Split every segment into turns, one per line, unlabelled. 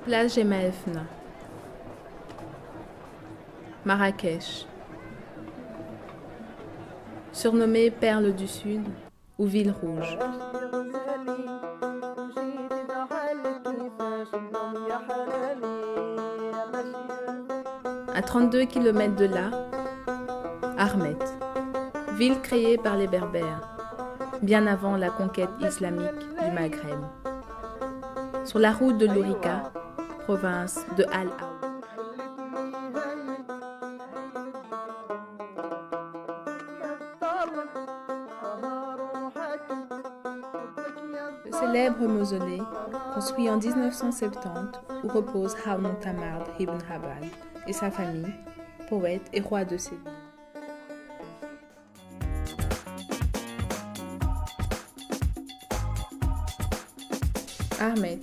Place Jemaefna, Marrakech. Surnommée Perle du Sud ou Ville Rouge. À 32 km de là, Armet, ville créée par les Berbères, bien avant la conquête islamique du Maghreb. Sur la route de l'Ourika, province de Al-Aoud. Le célèbre mausolée, construit en 1970, où repose Haroun Tamard ibn Habal et sa famille, poète et roi de Séville. Armet,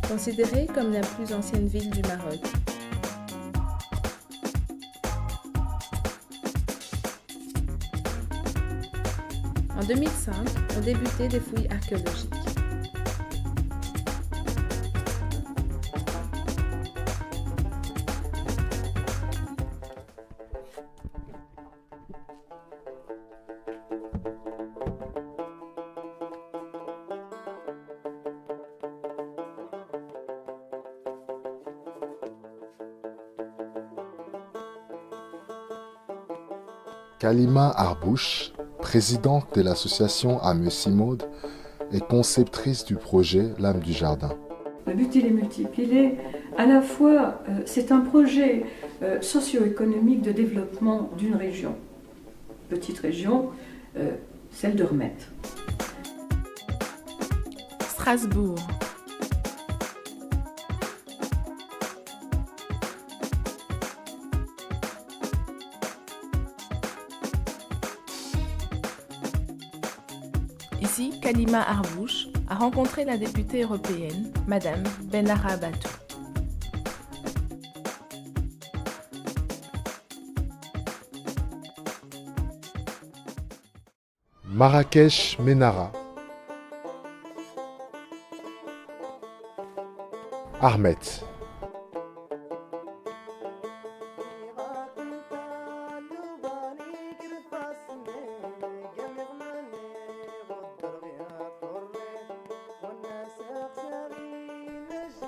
considérée comme la plus ancienne ville du Maroc. En 2005, ont débuté des fouilles archéologiques.
Kalima Arbouche, présidente de l'association Ame Simaude, est conceptrice du projet L'âme du jardin.
Le but il est multiple. Il est à la fois, c'est un projet socio-économique de développement d'une région, petite région, celle de Remet.
Strasbourg. Ici, Kalima Arbouche a rencontré la députée européenne, Madame Benara Batou.
Marrakech Menara. Armet.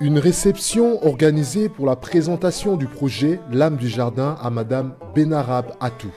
Une réception organisée pour la présentation du projet L'âme du jardin à Madame Benarab Atou.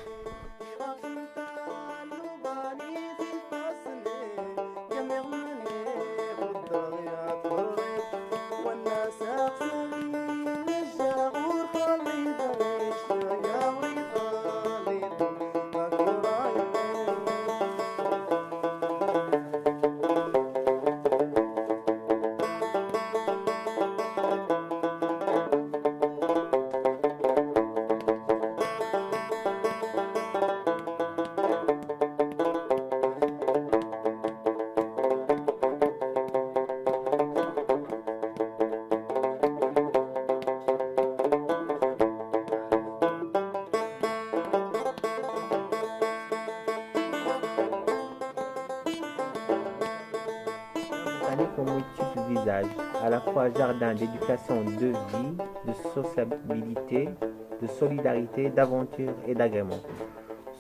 Pour multiples visages, à la fois jardin d'éducation, de vie, de sociabilité, de solidarité, d'aventure et d'agrément.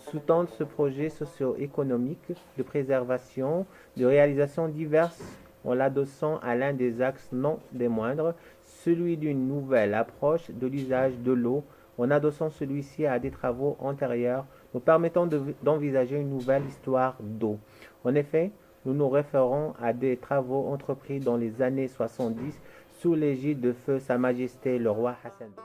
Sous-tendent ce projet socio-économique de préservation, de réalisations diverses en l'adossant à l'un des axes non des moindres, celui d'une nouvelle approche de l'usage de l'eau, en adossant celui-ci à des travaux antérieurs, nous permettant d'envisager une nouvelle histoire d'eau. En effet, nous nous référons à des travaux entrepris dans les années 70 sous l'égide de feu Sa Majesté le roi Hassan II.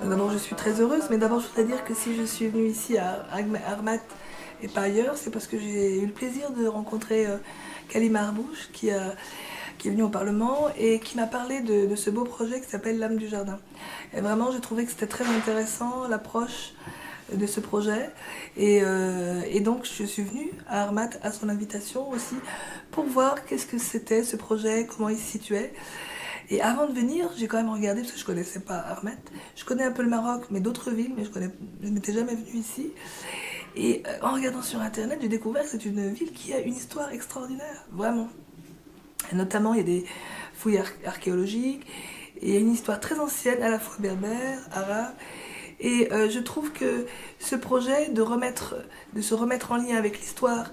D'abord, je suis très heureuse, mais d'abord, je voudrais dire que si je suis venue ici à Armat et pas ailleurs, c'est parce que j'ai eu le plaisir de rencontrer Kalima Arbouche, qui est venu au Parlement et qui m'a parlé de ce beau projet qui s'appelle L'âme du jardin. Et vraiment, j'ai trouvé que c'était très intéressant, l'approche de ce projet. Et donc je suis venue à Armat à son invitation aussi pour voir qu'est-ce que c'était ce projet, comment il se situait. Et avant de venir, j'ai quand même regardé, parce que je ne connaissais pas Armat. Je connais un peu le Maroc, mais d'autres villes, mais je n'étais jamais venue ici. Et en regardant sur Internet, j'ai découvert que c'est une ville qui a une histoire extraordinaire, vraiment. Et notamment, il y a des fouilles archéologiques, et il y a une histoire très ancienne, à la fois berbère, arabe. Et je trouve que ce projet de se remettre en lien avec l'histoire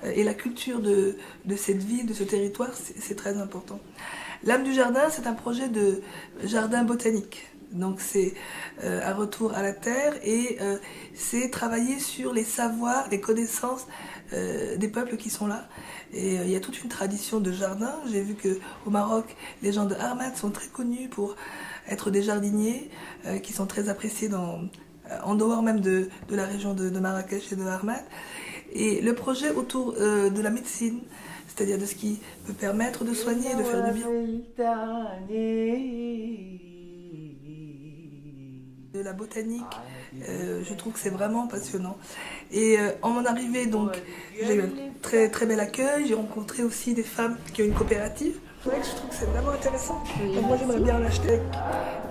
et la culture de cette ville, de ce territoire, c'est très important. L'âme du jardin, c'est un projet de jardin botanique. Donc c'est un retour à la terre et c'est travailler sur les savoirs, les connaissances des peuples qui sont là. Et il y a toute une tradition de jardin. J'ai vu qu'au Maroc, les gens de Armat sont très connus pour être des jardiniers qui sont très appréciés en dehors même de la région de Marrakech et de Armat. Et le projet autour de la médecine, c'est-à-dire de ce qui peut permettre de soigner et de faire du bien. De la botanique, je trouve que c'est vraiment passionnant. Et en mon arrivée, donc, j'ai eu un très très bel accueil. J'ai rencontré aussi des femmes qui ont une coopérative. C'est vrai que je trouve que c'est vraiment intéressant. Donc moi j'aimerais bien l'acheter.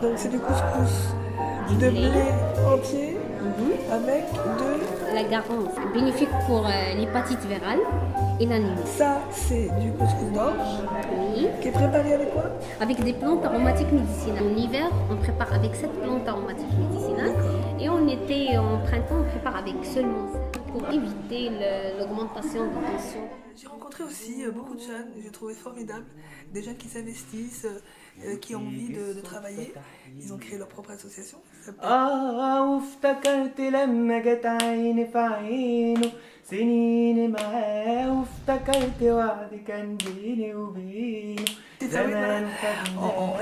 Donc c'est du couscous de blé entier avec de
la garance, bénéfique pour l'hépatite virale et l'anémie.
Ça, c'est du couscous d'orge,
Oui.
qui est préparé avec quoi?
Avec des plantes aromatiques médicinales. En hiver, on prépare avec cette plante aromatique médicinale. Et en été, en printemps, on prépare avec seulement ça pour éviter l'augmentation de la tension.
J'ai rencontré aussi beaucoup de jeunes, j'ai trouvé formidable, des jeunes qui s'investissent, qui ont envie de travailler. Ils ont créé leur propre association.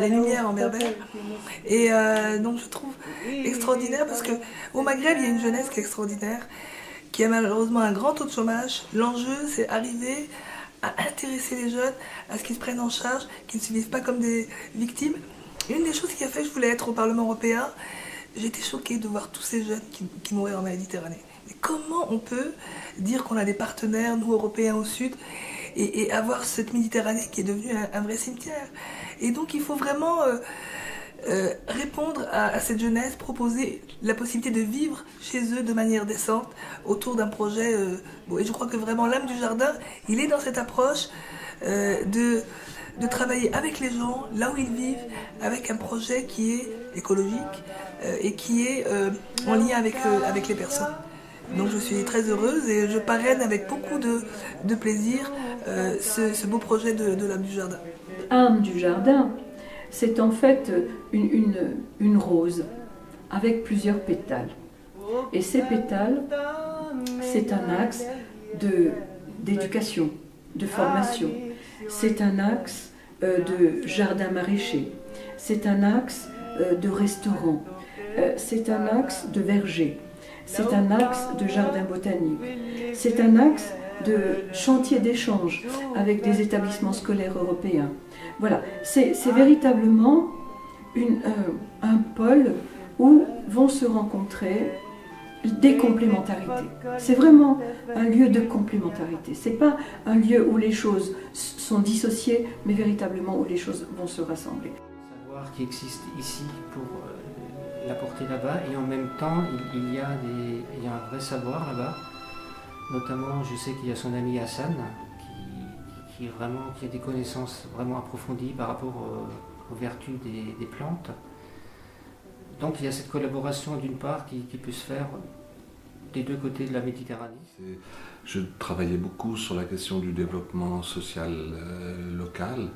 Les lumières en berbère. Et donc je trouve extraordinaire parce qu'au Maghreb, il y a une jeunesse qui est extraordinaire, qui a malheureusement un grand taux de chômage. L'enjeu, c'est arriver à intéresser les jeunes, à ce qu'ils se prennent en charge, qu'ils ne se vivent pas comme des victimes. Et une des choses qui a fait que je voulais être au Parlement européen, j'ai été choquée de voir tous ces jeunes qui mouraient en Méditerranée. Mais comment on peut dire qu'on a des partenaires, nous Européens au Sud, et avoir cette Méditerranée qui est devenue un vrai cimetière? Et donc il faut vraiment répondre à cette jeunesse, proposer la possibilité de vivre chez eux de manière décente autour d'un projet. Et je crois que vraiment l'âme du jardin, il est dans cette approche de travailler avec les gens, là où ils vivent, avec un projet qui est écologique et qui est en lien avec les personnes. Donc je suis très heureuse et je parraine avec beaucoup de plaisir ce beau projet de l'âme du jardin.
Âme du jardin, c'est en fait une rose avec plusieurs pétales. Et ces pétales, c'est un axe d'éducation, de formation. C'est un axe de jardin maraîcher. C'est un axe de restaurant. C'est un axe de verger. C'est un axe de jardin botanique. C'est un axe de chantier d'échange avec des établissements scolaires européens. Voilà, c'est véritablement un pôle où vont se rencontrer des complémentarités. C'est vraiment un lieu de complémentarité. C'est pas un lieu où les choses sont dissociées, mais véritablement où les choses vont se rassembler.
Le savoir qui existe ici pour l'apporter là-bas, et en même temps il y a un vrai savoir là-bas. Notamment, je sais qu'il y a son ami Hassan qui a des connaissances vraiment approfondies par rapport aux vertus des plantes. Donc il y a cette collaboration d'une part qui peut se faire des deux côtés de la Méditerranée.
Je travaillais beaucoup sur la question du développement social local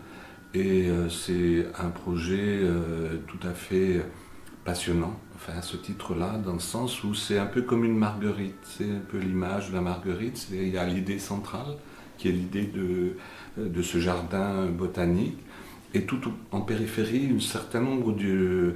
et c'est un projet tout à fait passionnant, enfin à ce titre-là, dans le sens où c'est un peu comme une marguerite, c'est un peu l'image de la marguerite. Il y a l'idée centrale qui est l'idée de ce jardin botanique, et tout en périphérie un certain nombre de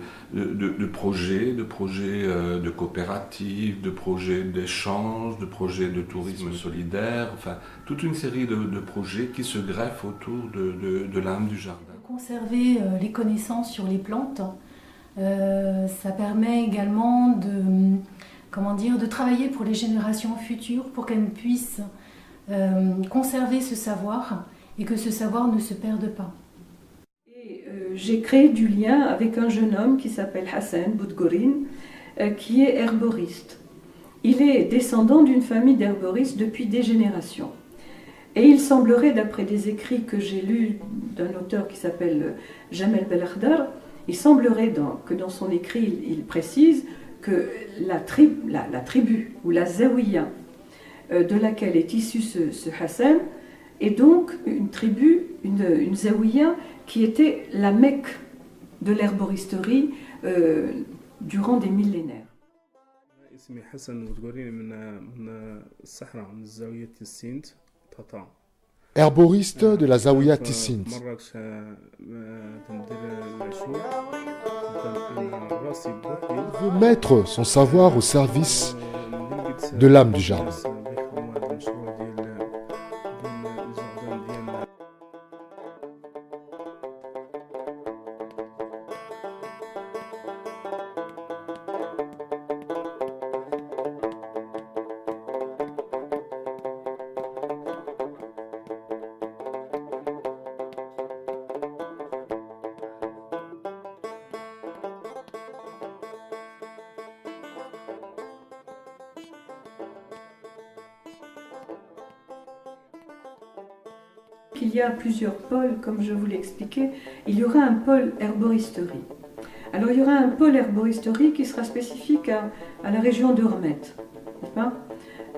projets, de coopératives, de projets d'échange, de projets de tourisme solidaire, enfin toute une série de projets qui se greffent autour de l'âme du jardin.
Conserver les connaissances sur les plantes, ça permet également de travailler pour les générations futures pour qu'elles puissent conserver ce savoir et que ce savoir ne se perde pas.
Et j'ai créé du lien avec un jeune homme qui s'appelle Hassan Boudgourine, qui est herboriste. Il est descendant d'une famille d'herboristes depuis des générations. Et il semblerait, d'après des écrits que j'ai lus d'un auteur qui s'appelle Jamel Belakhdar, il semblerait que dans son écrit, il précise que la tribu ou la zawiya de laquelle est issu ce Hassan est donc une tribu, une zawiya qui était la Mecque de l'herboristerie durant des millénaires.
اسمي حسن بوتغوريني من الصحراء من زاوية تسينت تطا.
Herboriste de la Zawiya Tissint. Il veut mettre son savoir au service de l'âme du jardin.
Il y a plusieurs pôles, comme je vous l'ai expliqué. Il y aura un pôle herboristerie. Alors il y aura un pôle herboristerie qui sera spécifique à la région de Hermet.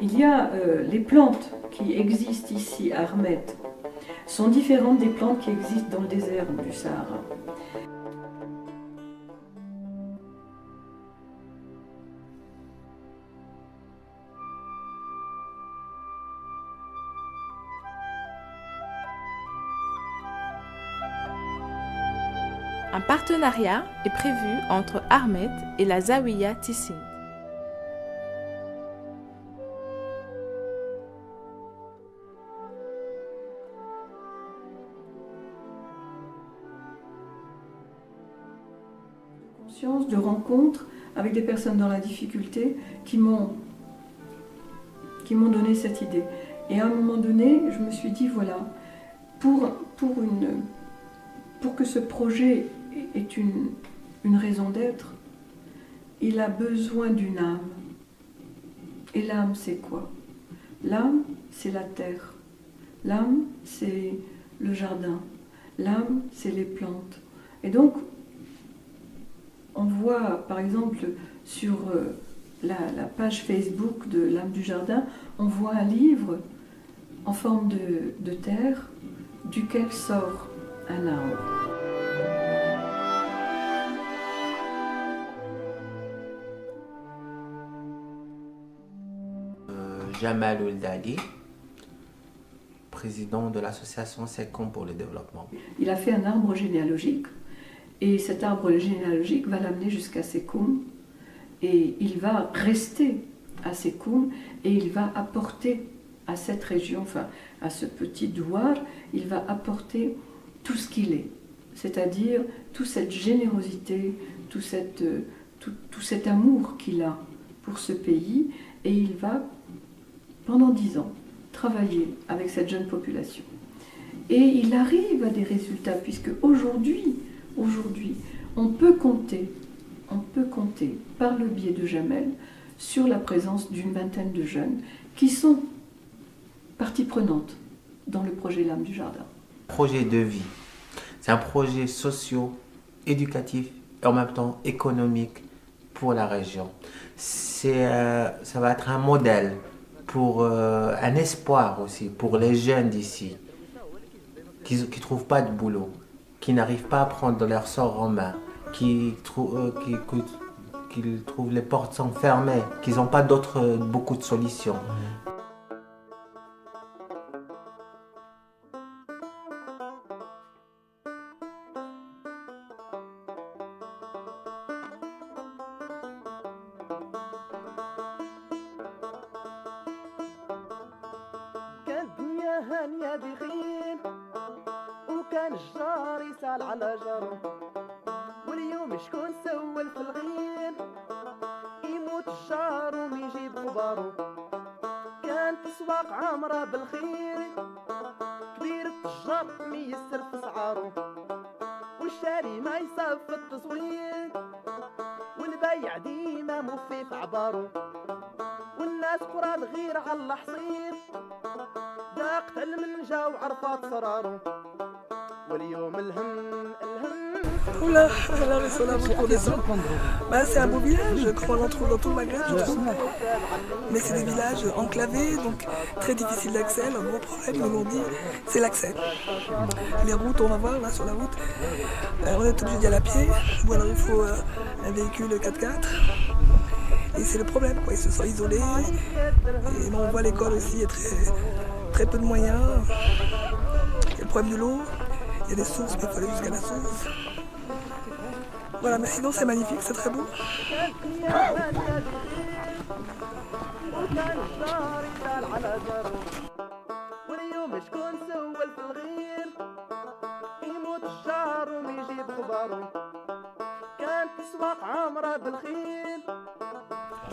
Il y a les plantes qui existent ici à Hermet sont différentes des plantes qui existent dans le désert du Sahara.
Un partenariat est prévu entre Hermet et la Zawiya Tissint.
Conscience de rencontres avec des personnes dans la difficulté qui m'ont donné cette idée. Et à un moment donné, je me suis dit, voilà, pour que ce projet ait une raison d'être, il a besoin d'une âme. Et l'âme, c'est quoi? L'âme, c'est la terre. L'âme, c'est le jardin. L'âme, c'est les plantes. Et donc, on voit, par exemple, sur la page Facebook de l'âme du jardin, on voit un livre en forme de terre, duquel sort un arbre.
Jamal Ouldali, président de l'association SECOM pour le développement.
Il a fait un arbre généalogique et cet arbre généalogique va l'amener jusqu'à Sekoum et il va rester à Sekoum et il va apporter à cette région, enfin à ce petit douar, il va apporter tout ce qu'il est, c'est-à-dire toute cette générosité, tout cet amour qu'il a pour ce pays et il va pendant 10 ans travailler avec cette jeune population. Et il arrive à des résultats puisque aujourd'hui, on peut compter par le biais de Jamel sur la présence d'une vingtaine de jeunes qui sont partie prenante dans le projet L'âme du jardin.
Projet de vie, c'est un projet socio-éducatif et en même temps économique pour la région. Ça va être un modèle pour un espoir aussi pour les jeunes d'ici qui ne trouvent pas de boulot, qui n'arrivent pas à prendre leur sort en main, qui trouvent les portes sont fermées, qu'ils n'ont pas beaucoup de solutions.
هانية دخين وكان الجار يسال على جاره واليوم شكون سول في الغين يموت الجار الأسواق عامرة بالخير كبير التجار ميسر في سعارو والشاري ما يصاب في التصوير والبيع ديما موفي في عبارو والناس قراد غير على الحصير ذاقت المنجا وعرفات صرارو واليوم الهم
Oula, là, mais sur la route pour descendre. Bah, c'est un beau village, comme on en trouve dans tout le Maghreb, je trouve. Mais c'est des villages enclavés, donc très difficiles d'accès. Le gros problème, ils l'ont dit, c'est l'accès. Les routes, on va voir là sur la route, on est obligé d'y aller à pied, ou alors il faut un véhicule 4x4. Et c'est le problème, quoi. Ils se sont isolés. Et on voit l'école aussi, il y a très peu de moyens. Il y a le problème de l'eau. Il y a des sources, mais il faut aller jusqu'à la source. Voilà, mais sinon c'est magnifique, c'est très beau.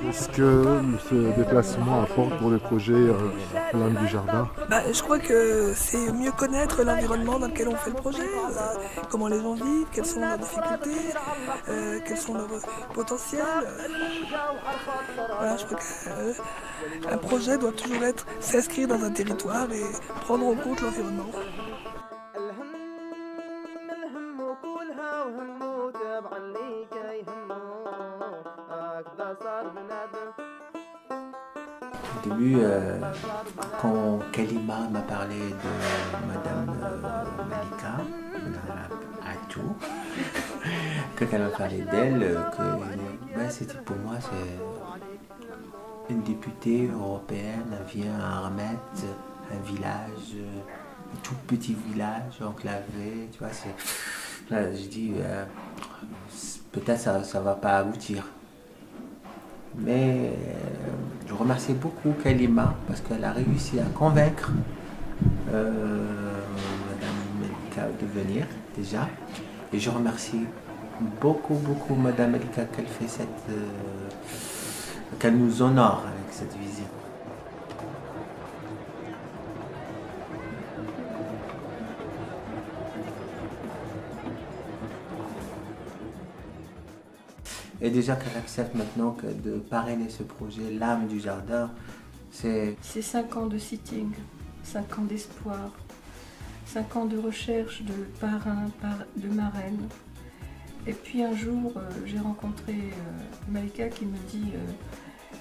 Est-ce que ce déplacement apporte pour le projet l'âme du jardin?
Je crois que c'est mieux connaître l'environnement dans lequel on fait le projet, comment les gens vivent, quelles sont leurs difficultés, quels sont leurs potentiels. Voilà, je crois qu'un projet doit toujours s'inscrire dans un territoire et prendre en compte l'environnement.
Au début, quand Kalima m'a parlé de Madame Malika Atou, quand elle m'a parlé d'elle, c'était pour moi c'est une députée européenne, elle vient à Armet, un village, un tout petit village enclavé, tu vois, là je dis peut-être ça va pas aboutir. Mais je remercie beaucoup Kalima parce qu'elle a réussi à convaincre Madame Malika de venir déjà. Et je remercie beaucoup Madame Malika qu'elle nous honore avec cette visite. Et déjà qu'elle accepte maintenant de parrainer ce projet, l'âme du jardin, c'est
5 ans de sitting, 5 ans d'espoir, 5 ans de recherche de parrain, de marraine. Et puis un jour, j'ai rencontré Malika qui me dit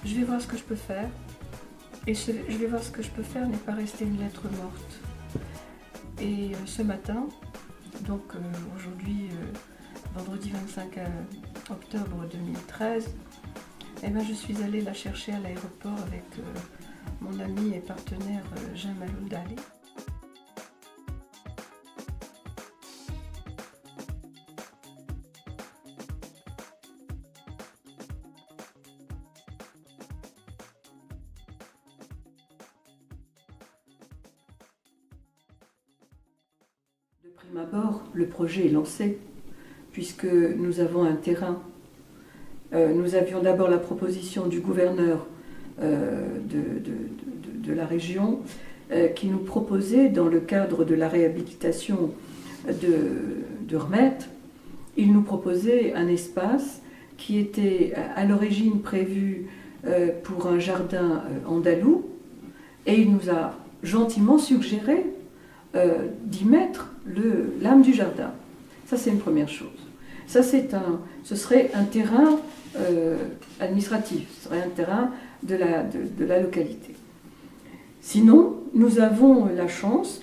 je vais voir ce que je peux faire. Et je vais voir ce que je peux faire n'est pas rester une lettre morte. Et ce matin, donc aujourd'hui, vendredi 25 octobre 2013, je suis allée la chercher à l'aéroport avec mon ami et partenaire Jamalou Dali. De prime abord, le projet est lancé, puisque nous avons un terrain. Nous avions d'abord la proposition du gouverneur de la région qui nous proposait, dans le cadre de la réhabilitation de Rmet, il nous proposait un espace qui était à l'origine prévu pour un jardin andalou, et il nous a gentiment suggéré d'y mettre l'âme du jardin. Ça, c'est une première chose. Ça, ce serait un terrain administratif, ce serait un terrain de la localité. Sinon, nous avons la chance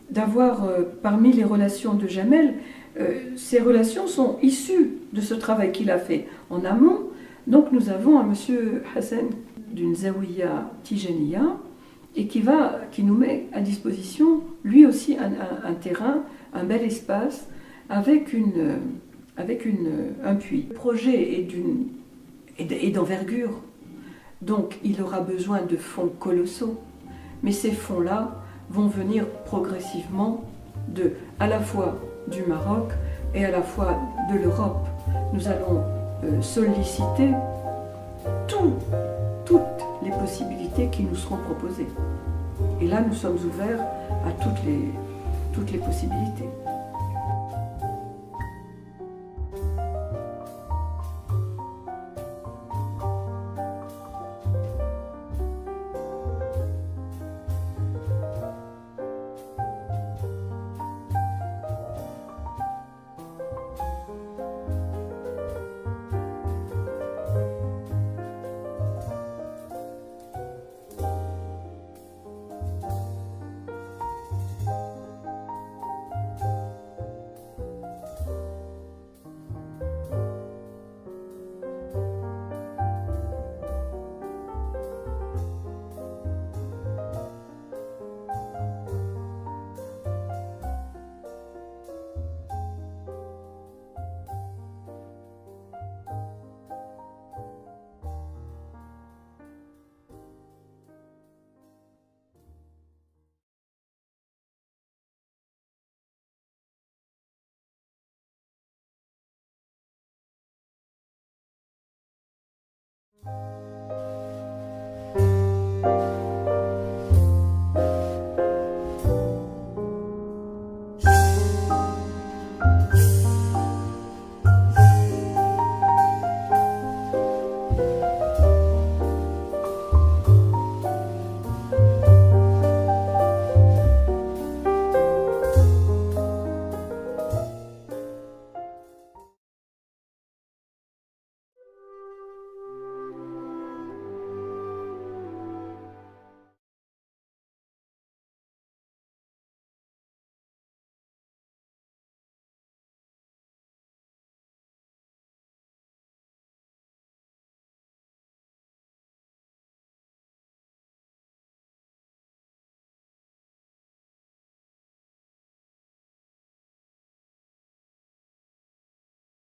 d'avoir parmi les relations de Jamel, ces relations sont issues de ce travail qu'il a fait en amont. Donc nous avons un monsieur Hassan d'une Zawiya Tijaniya et qui nous met à disposition lui aussi un terrain, un bel espace avec un puits. Le projet est d'envergure, donc il aura besoin de fonds colossaux, mais ces fonds-là vont venir progressivement à la fois du Maroc et à la fois de l'Europe. Nous allons solliciter tous toutes les possibilités qui nous seront proposées. Et là, nous sommes ouverts à toutes les possibilités.